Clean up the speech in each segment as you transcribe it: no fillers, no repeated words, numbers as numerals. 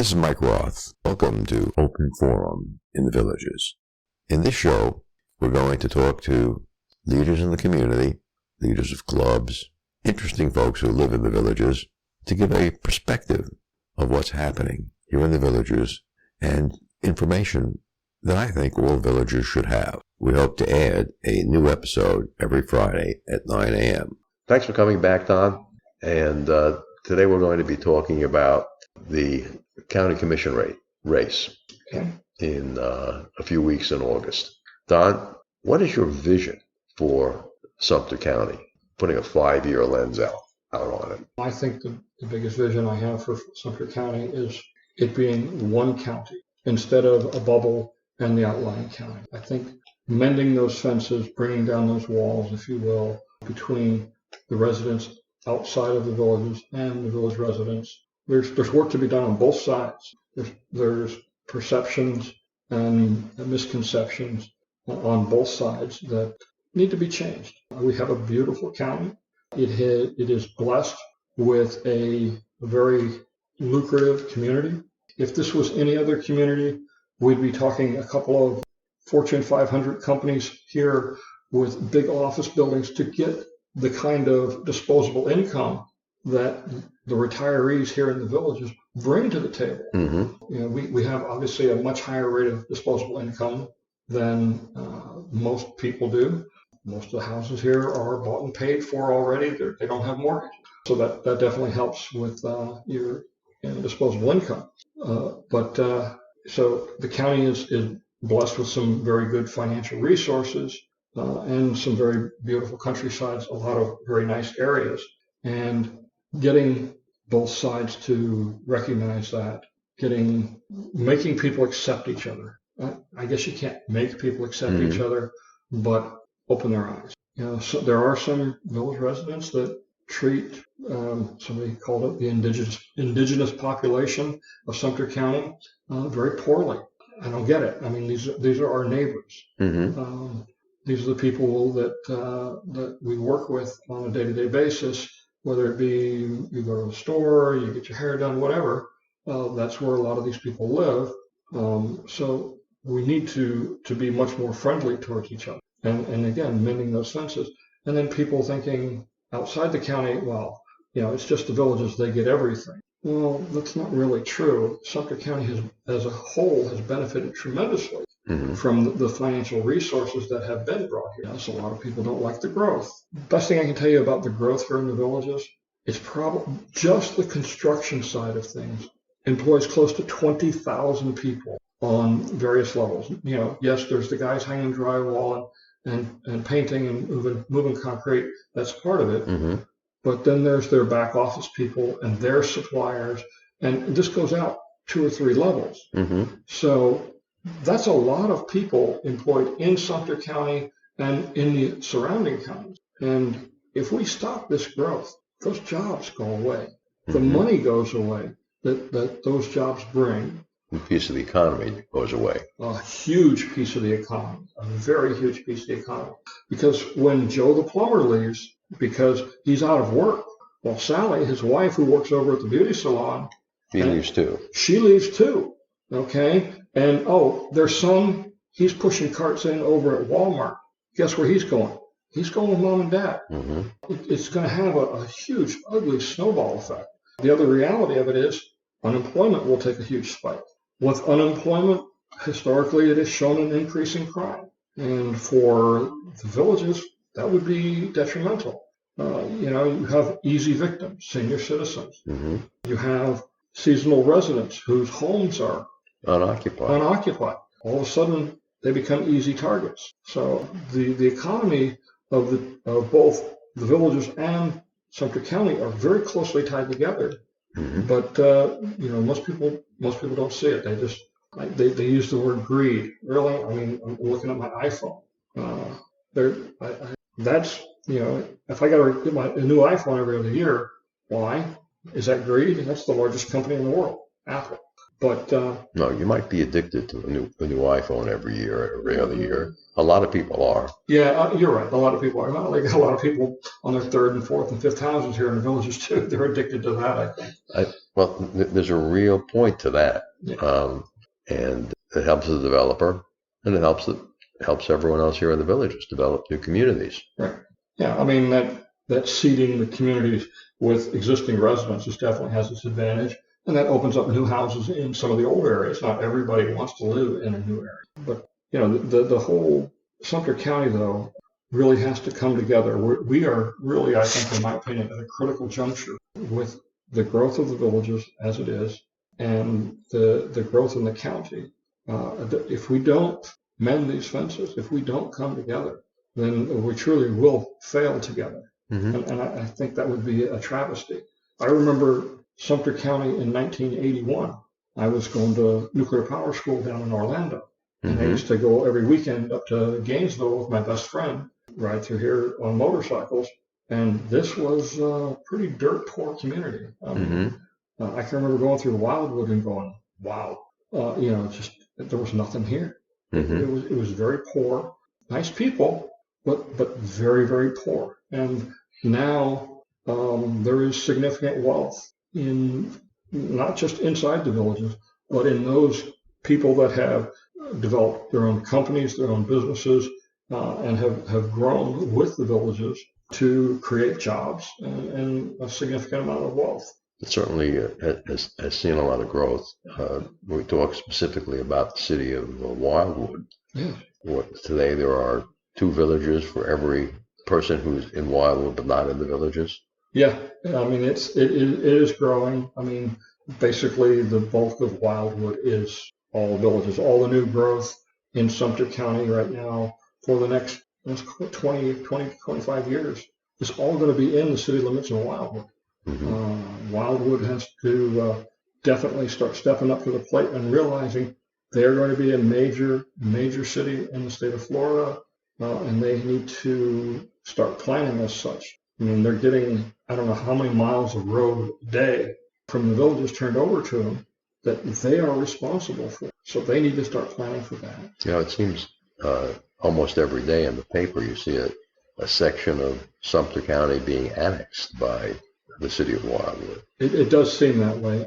This is Mike Roth. Welcome to Open Forum in the Villages. In this show, we're going to talk to leaders in the community, leaders of clubs, interesting folks who live in the villages, to give a perspective of what's happening here in the villages and information that I think all villagers should have. We hope to add a new episode every Friday at 9 a.m. Thanks for coming back, Don. And today we're going to be talking about the county commission race in a few weeks in August. Don, what is your vision for Sumter County, putting a 5-year lens out on it? I think the biggest vision I have for Sumter County is it being one county instead of a bubble and the outlying county. I think mending those fences, bringing down those walls, if you will, between the residents outside of the villages and the village residents. There's work to be done on both sides. There's perceptions and misconceptions on both sides that need to be changed. We have a beautiful county. It is blessed with a very lucrative community. If this was any other community, we'd be talking a couple of Fortune 500 companies here with big office buildings to get the kind of disposable income that the retirees here in the villages bring to the table. Mm-hmm. You know, we have obviously a much higher rate of disposable income than most people do. Most of the houses here are bought and paid for already. They don't have mortgages. So that definitely helps with your disposable income. So the county is blessed with some very good financial resources and some very beautiful countrysides, a lot of very nice areas. And getting both sides to recognize that, making people accept each other. I guess you can't make people accept each other, but open their eyes. You know, so there are some village residents that treat, somebody called it the indigenous population of Sumter County very poorly. I don't get it. I mean, these are our neighbors. Mm-hmm. These are the people that we work with on a day-to-day basis. Whether it be you go to the store, you get your hair done, whatever, that's where a lot of these people live. So we need to be much more friendly towards each other. And again, mending those fences. And then people thinking outside the county, well, it's just the villages, they get everything. Well, that's not really true. Sumter County as a whole has benefited tremendously from the financial resources that have been brought here. So a lot of people don't like the growth. Best thing I can tell you about the growth here in the villages, it's probably just the construction side of things employs close to 20,000 people on various levels. Yes, there's the guys hanging drywall and painting and moving concrete. That's part of it. Mm-hmm. But then there's their back office people and their suppliers. And this goes out 2 or 3 levels. Mm-hmm. So that's a lot of people employed in Sumter County and in the surrounding counties. And if we stop this growth, those jobs go away. Mm-hmm. The money goes away that those jobs bring. A piece of the economy goes away. A huge piece of the economy, a very huge piece of the economy. Because when Joe the plumber leaves, because he's out of work, well, Sally, his wife, who works over at the beauty salon, she leaves too. She leaves too, okay? And, their son, he's pushing carts in over at Walmart. Guess where he's going? He's going with mom and dad. Mm-hmm. It's going to have a huge, ugly snowball effect. The other reality of it is unemployment will take a huge spike. With unemployment, historically, it has shown an increase in crime. And for the villages, that would be detrimental. You have easy victims, senior citizens. Mm-hmm. You have seasonal residents whose homes are unoccupied. All of a sudden, they become easy targets. So the economy of both the villages and Sumter County are very closely tied together. Mm-hmm. But most people don't see it. They just they use the word greed. Really, I mean, I'm looking at my iPhone. That's if I got to get a new iPhone every other year, why? Is that greed? That's the largest company in the world, Apple. But no, you might be addicted to a new iPhone every other year. A lot of people are. Yeah, you're right. A lot of people are. Not like a lot of people on their 3rd and 4th and 5th houses here in the villages too. They're addicted to that, I think. Well, there's a real point to that. Yeah. And it helps the developer, and it helps everyone else here in the villages develop new communities. Right. Yeah. I mean, that seeding the communities with existing residents definitely has its advantage. And that opens up new houses in some of the old areas. Not everybody wants to live in a new area. But, the whole Sumter County, though, really has to come together. We are really, I think, in my opinion, at a critical juncture with the growth of the villages as it is and the growth in the county. If we don't mend these fences, if we don't come together, then we truly will fail together. Mm-hmm. And I think that would be a travesty. I remember Sumter County in 1981. I was going to nuclear power school down in Orlando. And mm-hmm. I used to go every weekend up to Gainesville with my best friend, ride through here on motorcycles. And this was a pretty dirt poor community. Mm-hmm. I can remember going through Wildwood and going, wow, just there was nothing here. Mm-hmm. It was very poor, nice people, but very, very poor. And now there is significant wealth in not just inside the villages, but in those people that have developed their own companies, their own businesses, and have grown with the villages to create jobs and a significant amount of wealth. It certainly has seen a lot of growth. We talk specifically about the city of Wildwood. Yeah. Today there are 2 villages for every person who's in Wildwood but not in the villages. Yeah, I mean it is growing. I mean, basically the bulk of Wildwood is all villages. All the new growth in Sumter County right now for the next 25 years is all going to be in the city limits of Wildwood. Mm-hmm. Wildwood has to definitely start stepping up to the plate and realizing they're going to be a major city in the state of Florida, and they need to start planning as such. I mean, they're getting, I don't know how many miles of road a day from the villages turned over to them that they are responsible for. So they need to start planning for that. It seems almost every day in the paper you see a section of Sumter County being annexed by the city of Wildwood. It does seem that way.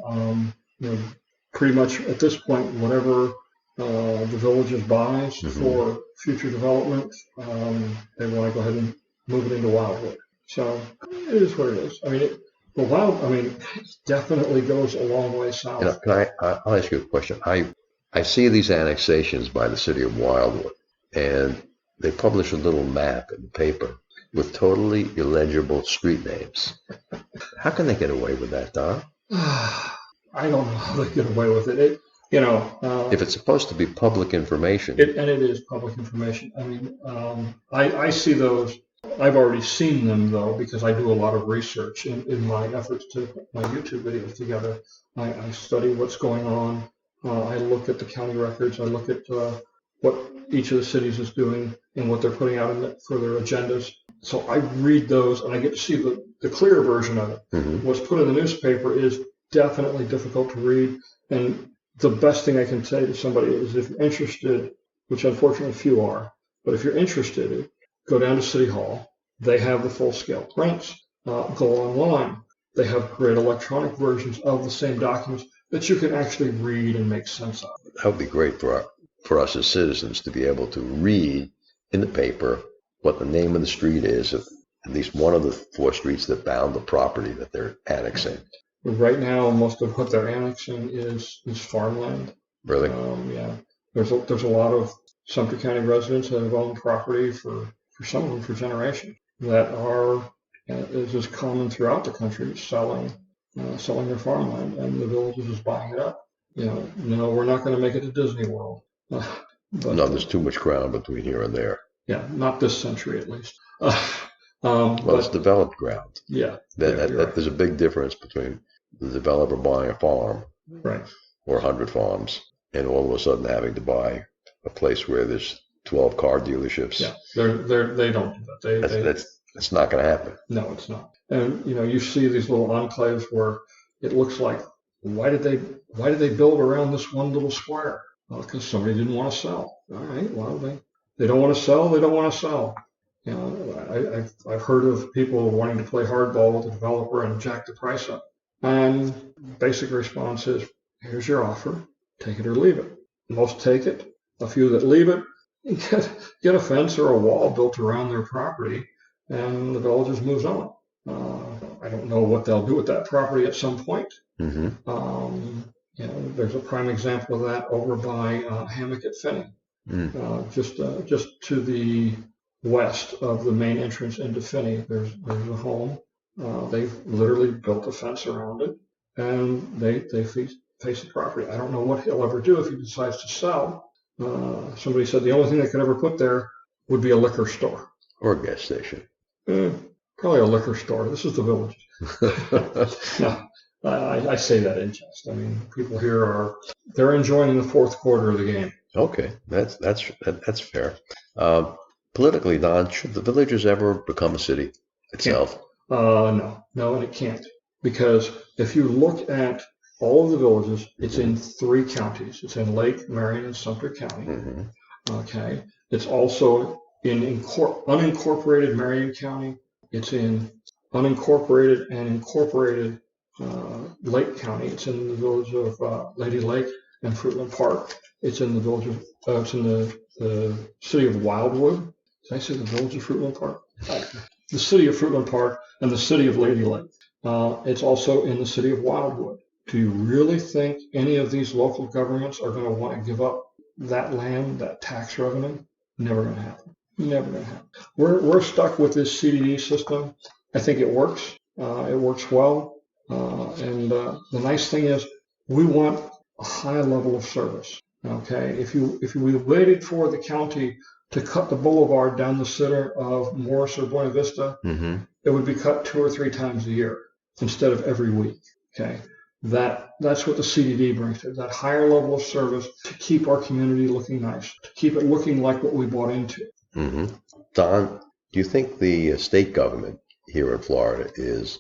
Pretty much at this point, whatever the villages buys mm-hmm. for future development, they want to go ahead and move it into Wildwood. So it is what it is. I mean, it definitely goes a long way south. I'll ask you a question. I see these annexations by the city of Wildwood, and they publish a little map in the paper with totally illegible street names. How can they get away with that, Don? I don't know how they get away with it. If it's supposed to be public information. And it is public information. I mean, I see those. I've already seen them, though, because I do a lot of research in my efforts to put my YouTube videos together. I study what's going on. I look at the county records. I look at what each of the cities is doing and what they're putting out for their agendas. So I read those, and I get to see the clear version of it. Mm-hmm. What's put in the newspaper is definitely difficult to read. And the best thing I can say to somebody is if you're interested, which unfortunately few are, but if you're interested, go down to City Hall. They have the full-scale prints. Go online. They have great electronic versions of the same documents that you can actually read and make sense of. That would be great for us as citizens to be able to read in the paper what the name of the street is of at least one of the 4 streets that bound the property that they're annexing. Right now, most of what they're annexing is farmland. Really? Yeah. There's a lot of Sumter County residents that have owned property for some of them for generations that are, is as common throughout the country, selling their farmland, and the villages is buying it up. No, we're not going to make it to Disney World. But, no, there's too much ground between here and there. Yeah, not this century at least. It's developed ground. Yeah. There's a big difference between the developer buying a farm, right, or 100 farms, and all of a sudden having to buy a place where there's 12 car dealerships. Yeah, they don't do that. That's not going to happen. No, it's not. And you see these little enclaves where it looks like, why did they build around this one little square? Well, because somebody didn't want to sell. All right, well they don't want to sell. They don't want to sell. I've heard of people wanting to play hardball with the developer and jack the price up. And basic response is, here's your offer, take it or leave it. Most take it. A few that leave it get a fence or a wall built around their property, and the village moves on. I don't know what they'll do with that property at some point. There's a prime example of that over by Hammock at Finney, just to the west of the main entrance into Finney. There's a home. They've literally built a fence around it, and they face the property. I don't know what he'll ever do if he decides to sell. Somebody said the only thing they could ever put there would be a liquor store. Or a gas station. Probably a liquor store. This is the village. No, I say that in jest. I mean, people here they're enjoying the fourth quarter of the game. Okay, that's fair. Politically, Don, should the villages ever become a city itself? No, and it can't. Because if you look at all of the villages, it's in 3 counties. It's in Lake, Marion, and Sumter County. Okay. It's also in unincorporated Marion County. It's in unincorporated and incorporated Lake County. It's in the village of Lady Lake and Fruitland Park. It's in the village of, it's in the city of Wildwood. Did I say the village of Fruitland Park? The city of Fruitland Park and the city of Lady Lake. It's also in the city of Wildwood. Do you really think any of these local governments are going to want to give up that land, that tax revenue? Never going to happen. Never going to happen. We're stuck with this CDD system. I think it works. It works well. And the nice thing is we want a high level of service. Okay. If we waited for the county to cut the boulevard down the center of Morris or Buena Vista, it would be cut 2 or 3 times a year instead of every week. Okay. That's what the CDD brings to it, that higher level of service to keep our community looking nice, to keep it looking like what we bought into. Don, do you think the state government here in Florida is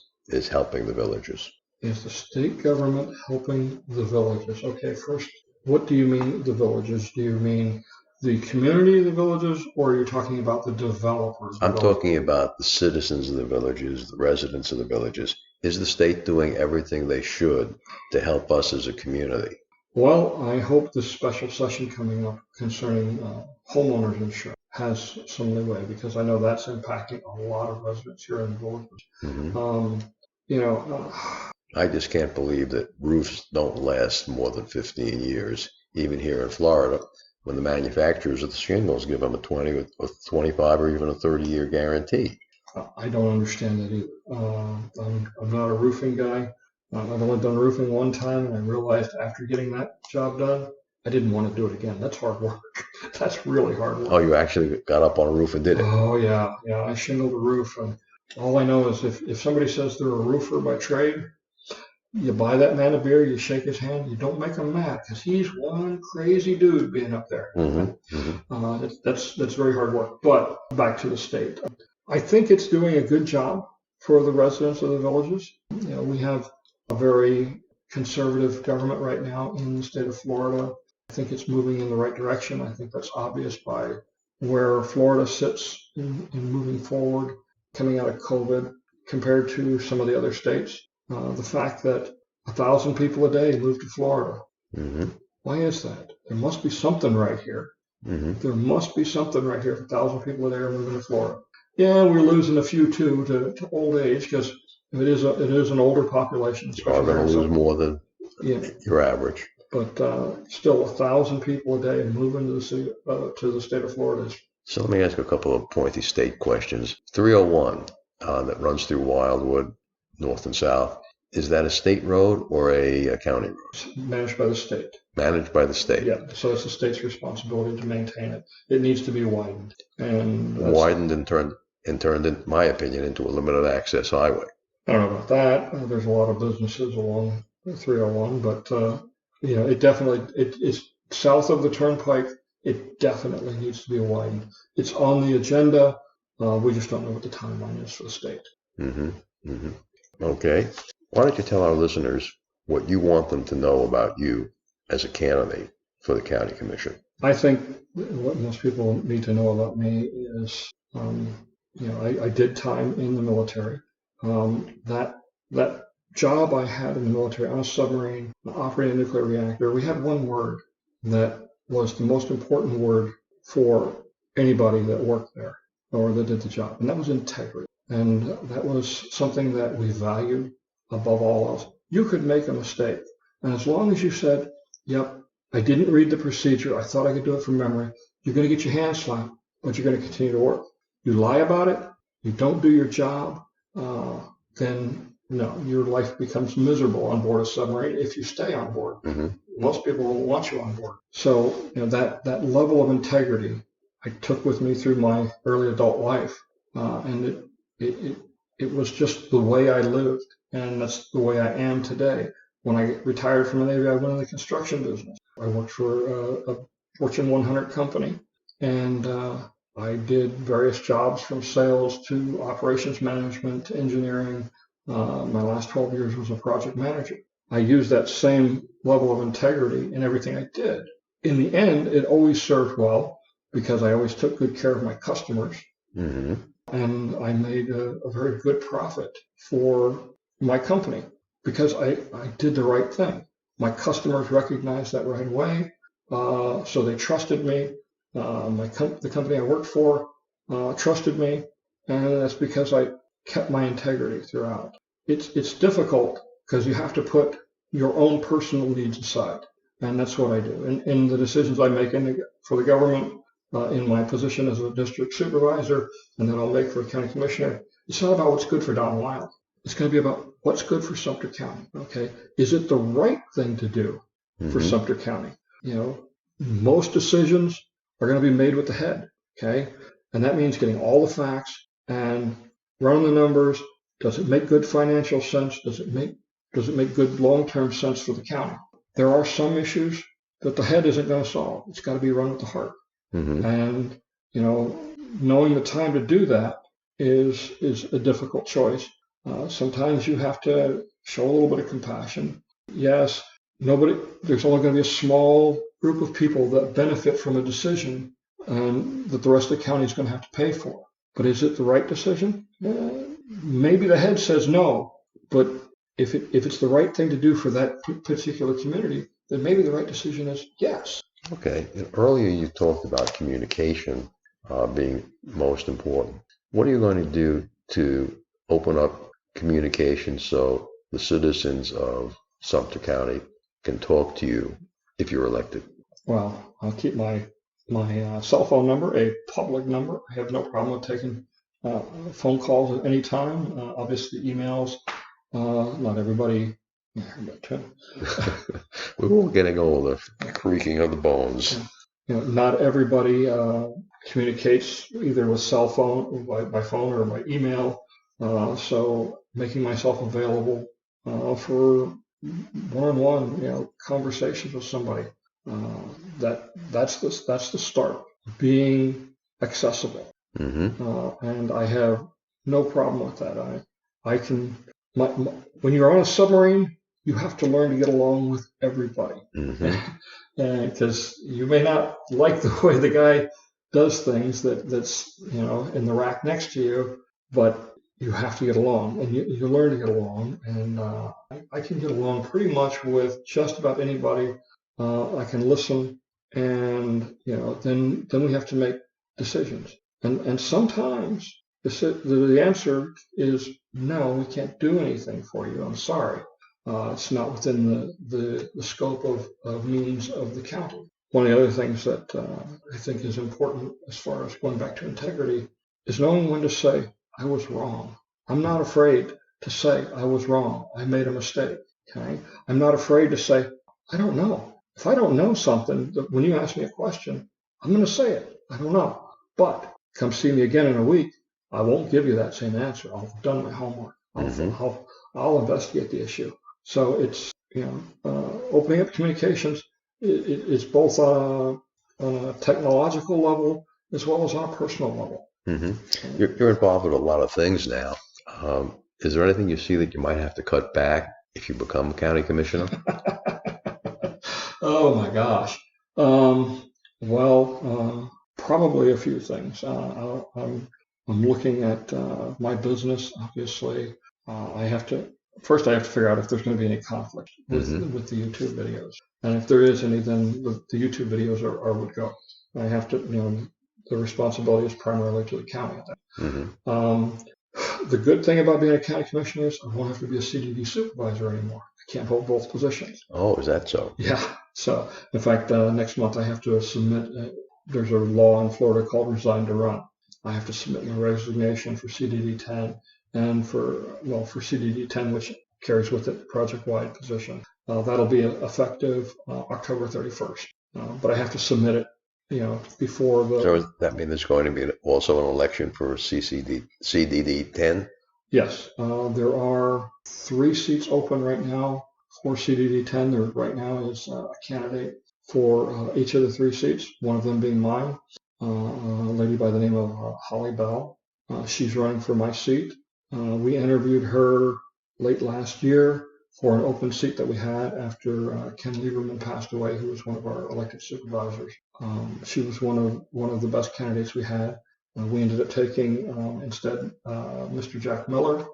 helping the villages? Is the state government helping the villages? Okay, first, what do you mean the villages? Do you mean the community of the villages, or are you talking about the developers? I'm talking about the citizens of the villages, the residents of the villages. Is the state doing everything they should to help us as a community? Well, I hope this special session coming up concerning homeowners insurance has some leeway, because I know that's impacting a lot of residents here in the villages. I just can't believe that roofs don't last more than 15 years, even here in Florida, when the manufacturers of the shingles give them a 20 or 25 or even a 30-year guarantee. I don't understand that either. I'm not a roofing guy. I've only done roofing one time, and I realized after getting that job done, I didn't want to do it again. That's hard work. That's really hard work. Oh, you actually got up on a roof and did it? Oh, yeah. I shingled a roof, and all I know is if somebody says they're a roofer by trade, you buy that man a beer, you shake his hand, you don't make him mad, because he's one crazy dude being up there. That's very hard work. But back to the state. I think it's doing a good job for the residents of the villages. We have a very conservative government right now in the state of Florida. I think it's moving in the right direction. I think that's obvious by where Florida sits in moving forward, coming out of COVID, compared to some of the other states. The fact that 1,000 people a day move to Florida. Why is that? There must be something right here. There must be something right here if 1,000 people a day are moving to Florida. Yeah, we're losing a few too to old age, because it is an older population. You are going to lose more than your average. But still, 1,000 people a day moving to the state of Florida. So let me ask a couple of pointy state questions. 301 that runs through Wildwood, north and south. Is that a state road or a county road? It's managed by the state. Managed by the state. Yeah, so it's the state's responsibility to maintain it. It needs to be widened. Widened and turned, in my opinion, into a limited access highway. I don't know about that. There's a lot of businesses along 301, but it's south of the turnpike. It definitely needs to be widened. It's on the agenda. We just don't know what the timeline is for the state. Okay. Why don't you tell our listeners what you want them to know about you as a candidate for the county commission? I think what most people need to know about me is, I did time in the military. That job I had in the military on a submarine, operating a nuclear reactor, we had one word that was the most important word for anybody that worked there or that did the job, and that was integrity. And that was something that we valued above all else. You could make a mistake, and as long as you said, yep, I didn't read the procedure, I thought I could do it from memory, you're going to get your hands slapped, but you're going to continue to work. You lie about it, you don't do your job, then no, your life becomes miserable on board a submarine if you stay on board. Mm-hmm. Most people won't want you on board. So that level of integrity I took with me through my early adult life, and it was just the way I lived, and that's the way I am today. When I retired from the Navy, I went in the construction business. I worked for a Fortune 100 company, and I did various jobs from sales to operations management to engineering. My last 12 years was a project manager. I used that same level of integrity in everything I did. In the end, it always served well because I always took good care of my customers. Mm-hmm. And I made a very good profit for my company because I did the right thing. My customers recognized that right away, so they trusted me. The company I worked for trusted me, and that's because I kept my integrity throughout. It's difficult because you have to put your own personal needs aside, and that's what I do. In the decisions I make for the government, in my position as a district supervisor, and then I'll make for a county commissioner, it's not about what's good for Don Wiley. It's going to be about what's good for Sumter County. Okay, is it the right thing to do for Sumter County? Most decisions are going to be made with the head. Okay, and that means getting all the facts and running the numbers. Does it make good financial sense? Does it make good long-term sense for the county? There are some issues that the head isn't going to solve. It's got to be run with the heart. Mm-hmm. And, knowing the time to do that is a difficult choice. Sometimes you have to show a little bit of compassion. Yes, there's only going to be a small group of people that benefit from a decision that the rest of the county is going to have to pay for. But is it the right decision? Maybe the head says no, but if it's the right thing to do for that particular community, then maybe the right decision is yes. Okay. And earlier you talked about communication being most important. What are you going to do to open up communication so the citizens of Sumter County can talk to you if you're elected? Well, I'll keep my cell phone number a public number. I have no problem with taking phone calls at any time. Obviously, emails. Not everybody. We're all getting older. Creaking of the bones. Not everybody communicates either with cell phone, by phone, or by email. So making myself available for one-on-one, conversations with somebody. That's the start. Being accessible. Mm-hmm. And I have no problem with that. I can. When you're on a submarine, you have to learn to get along with everybody. Mm-hmm. Because you may not like the way the guy does things that's in the rack next to you, but you have to get along, and you learn to get along. And I can get along pretty much with just about anybody. I can listen, and then we have to make decisions. And sometimes the answer is no, we can't do anything for you. I'm sorry. It's not within the scope of means of the county. One of the other things that I think is important as far as going back to integrity is knowing when to say, I was wrong. I'm not afraid to say I was wrong. I made a mistake. Okay? I'm not afraid to say, I don't know. If I don't know something, when you ask me a question, I'm going to say it. I don't know. But come see me again in a week. I won't give you that same answer. I've done my homework. I'll investigate the issue. So it's, opening up communications. It's both on a technological level as well as on a personal level. Mm-hmm. You're involved with a lot of things now. Is there anything you see that you might have to cut back if you become county commissioner? Oh my gosh. Probably a few things. I'm looking at my business. Obviously, I have to first I have to figure out if there's going to be any conflict with the YouTube videos. And if there is any, then the YouTube videos are would go. I have to, the responsibility is primarily to the county. The good thing about being a county commissioner is I won't have to be a CDD supervisor anymore. I can't hold both positions. Oh, is that so? Yeah. So, in fact, next month I have to submit, there's a law in Florida called Resign to Run. I have to submit my resignation for CDD 10 and for CDD 10, which carries with it project-wide position. That'll be effective October 31st. But I have to submit it, before the... So does that mean there's going to be also an election for CDD 10? Yes. There are 3 seats open right now for CDD 10. There right now is a candidate for each of the 3 seats, one of them being mine, a lady by the name of Holly Bell. She's running for my seat. We interviewed her late last year for an open seat that we had after Ken Lieberman passed away, who was one of our elected supervisors. She was one of the best candidates we had. We ended up taking instead Mr. Jack Miller.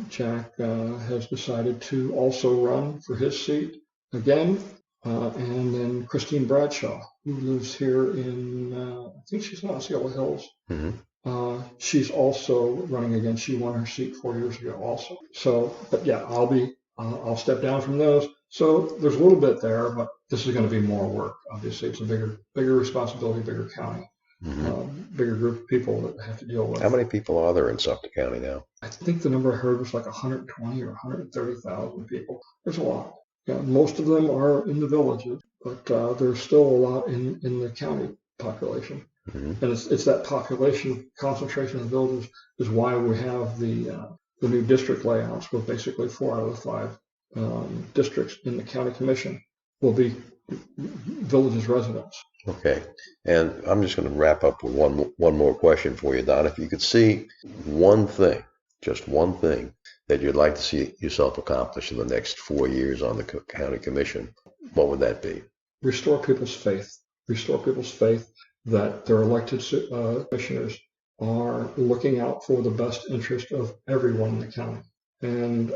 Jack has decided to also run for his seat again. And then Christine Bradshaw, who lives here in, I think she's in Osceola Hills. She's also running again. She won her seat 4 years ago also. So, but yeah, I'll step down from those. So there's a little bit there, but this is going to be more work. Obviously, it's a bigger responsibility, bigger county, bigger group of people that have to deal with. How many people are there in Sumter County now? I think the number I heard was like 120 or 130,000 people. There's a lot. Yeah, most of them are in the villages, but there's still a lot in the county population. And it's that population concentration of the villages is why we have the new district layouts, where basically 4 out of the 5 districts in the county commission will be villages residents. Okay, and I'm just going to wrap up with one more question for you, Don. If you could see one thing, just one thing, that you'd like to see yourself accomplish in the next 4 years on the county commission, what would that be? Restore people's faith. Restore people's faith that their elected commissioners are looking out for the best interest of everyone in the county. And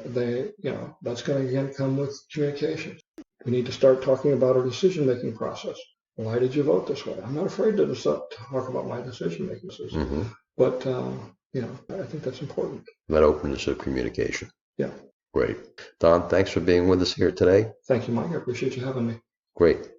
that's going to again come with communications. We need to start talking about our decision-making process. Why did you vote this way? I'm not afraid to talk about my decision-making system. But, I think that's important. That openness of communication. Yeah. Great. Don, thanks for being with us here today. Thank you, Mike. I appreciate you having me. Great.